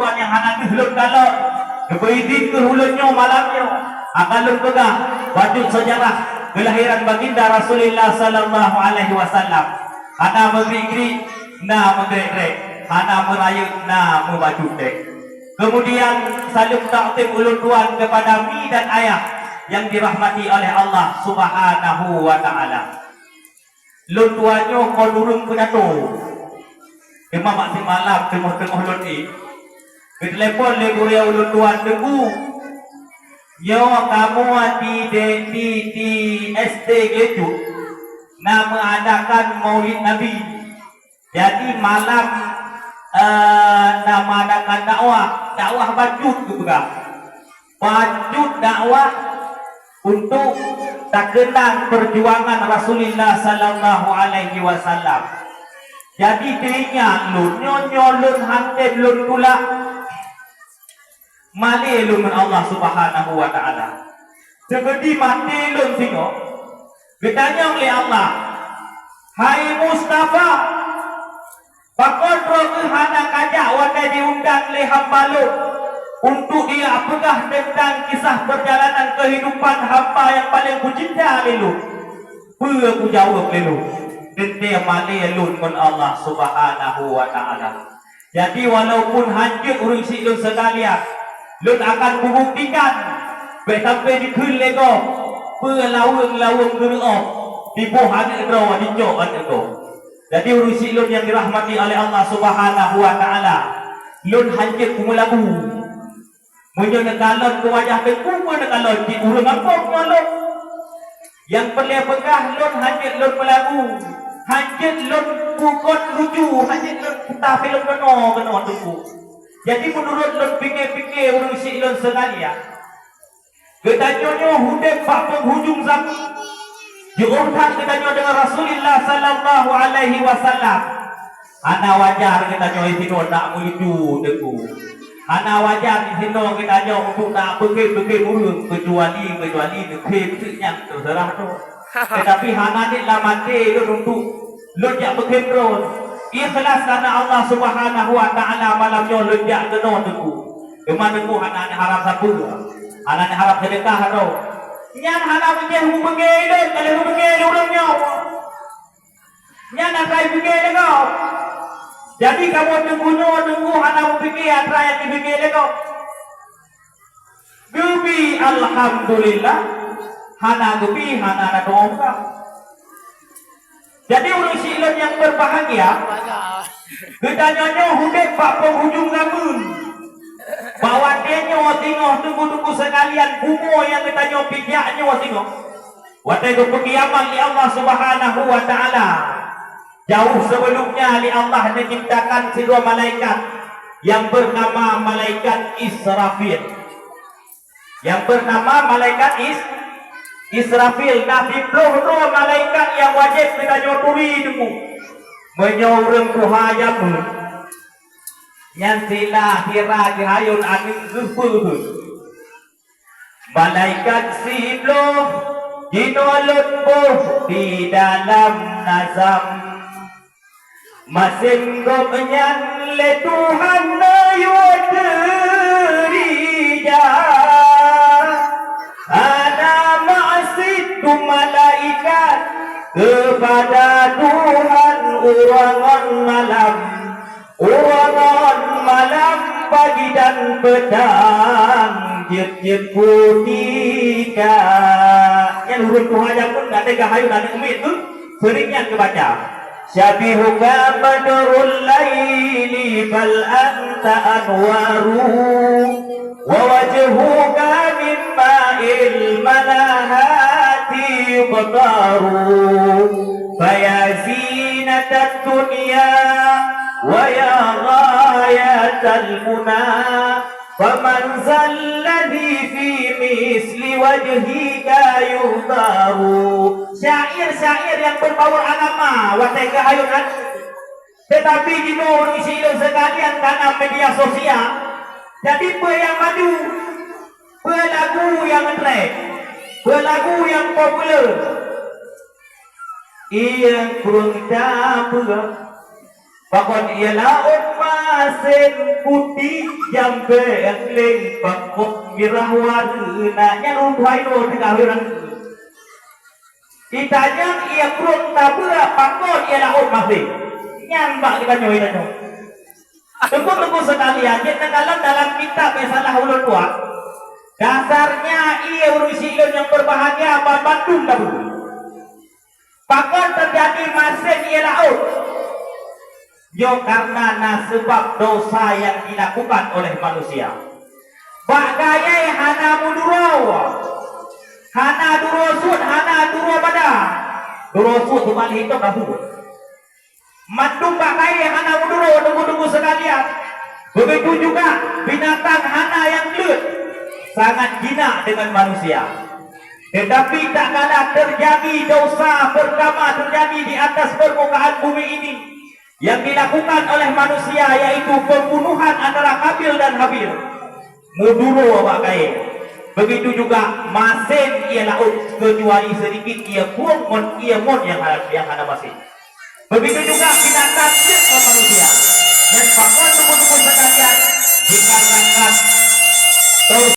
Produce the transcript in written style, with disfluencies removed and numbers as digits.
tuan yang hana kehlun galon kebeidin kehulunnya malamnya akan lembaga wajud sejarah kelahiran baginda Rasulullah sallallahu alaihi wasallam. Hana megeri na megeri hana merayut na membaju dek. Kemudian saling taktim ulun tuan kepada mi dan ayah yang dirahmati oleh Allah Subhanahu wa taala. Lun tuannya kau durung punya tu. Kema masih malam tengah-tengah lun ni. Telepon le guria ulun tuan tunggu. Yo kamu di SD gitu. Nak mengadakan Maulid Nabi. Jadi malam nak mengadakan dakwah bajut juga. Bajut dakwah untuk tak kenang perjuangan Rasulullah sallallahu alaihi wasallam. Jadi dirinya lun nyolun hantai lun pula mali lun Allah Subhanahu wa taala. Sebedi mati lun singo. Bertanya oleh Allah, hai Mustafa, pakon roh hana kajak wadah diundang oleh hamba lun untuk dia apakah tentang kisah perjalanan kehidupan hamba yang paling kucinta lelu. Ku jawab lelu. Dia mali lun mun Allah Subhanahu wa taala. Jadi walaupun hancur urang si lun sekalian, lun akan membuktikan sampai dikul lego lawung geruop di bohan itu di joan itu. Jadi urang si lun yang dirahmati oleh Allah Subhanahu wa taala, lun hancur kumulagu. Munyo nagalon ke wajah tengku pun nagalon di urang apa nyolong. Yang perlu pegah lun hancur lun melagu. Hancur lun pukot ruju, hancur lun putah film kena tengku. Jadi menurut lun fikir-fikir urang si lun sekalian, ketanyonya hudep pak penghujung zaman. Diurutkan ketanyo dengan Rasulullah sallallahu alaihi wasallam. Ana wajar ketanyo itu nak menuju tengku. Ana wajar di sini kita jauh untuk tak pergi murung kecuali nekep terserah tu. Tetapi hana ni lamate untuk lojak pergi terus. Ikhlas karena Allah Subhanahu wa taala malamnya lojak kena tu. Kemana tu hana ni harap siapa? Hana ni harap sedekah tu. Nyan hana pergi pergi dah kalau pergi orangnya. Nyan nak pergi dah. Jadi kamu tunggu hana berfikir apa yang dipikir lego. Gubi alhamdulillah hana gubi hana nak doa. Jadi orang silon yang berbahagia, ketanyanya hudek pak penghujung zaman. Bawa dia tengok tunggu sekalian kumo yang ketanya pijaknya tengok. Waktu itu kiamat di Allah Subhanahu wa taala. Jauh sebelumnya Allah menciptakan kedua malaikat yang bernama malaikat Israfil. Yang bernama malaikat Israfil. Nabi Pluh malaikat yang wajib kita nyoturi dulu. Menyorong kuhayamu. Yang sila kira dihayun angin zuhur. Malaikat si Pluh dinolot buh di dalam nazam. Masing gomnyan le Tuhan yuaterija ana ma'sid tu malaikat kepada Tuhan urangan malam pagi dan petang jep putika yang huruf Tuhan yang pun tak tega hayu dan umit tu seringnya kebaca. Syabihuka badrul laili bal anta anwaru wa wajhuka min ma'il malahati yubtaru faya zinatat dunya wa ya ghayatal muna faman zalladhi fi misli wajhika yuhdaru. Syair-syair yang berbau agama watai kehayunan. Tetapi di bawah isi sekalian karena media sosial, jadi yang maju, lagu yang trend, lagu yang popular. Ia kurang Pakon ia laut masin putih jambe engling pakok mirah warna nyalun haino tengah orang. Ditanya ia kurung tabura pakon ia laut masin. Nyambak kita nyoy tanya. Tunggu sekalian, kita dalam kitab salah ulun tua. Dasarnya ia urusi ilun yang berbahagia apa Bandung dahulu. Pakon terjadi masin ia laut. Yo karena sebab dosa yang dilakukan oleh manusia. Bagaya hana mudurau, hana durosud, hana durobada. Durosud tu balik itu kamu. Mandung bagaya hana mudurau, tunggu sekalian. Begitu juga binatang hana yang gelut sangat jinak dengan manusia. Tetapi tak kalah terjadi dosa pertama terjadi di atas permukaan bumi ini yang dilakukan oleh manusia, yaitu pembunuhan antara Kabil dan Habil. Muduro bagai. Begitu juga masin ia laut kecuali sedikit ia buang ia mon yang ada masin. Begitu juga binatang dan manusia. Dan pakon tubuh sekalian dikarenakan terus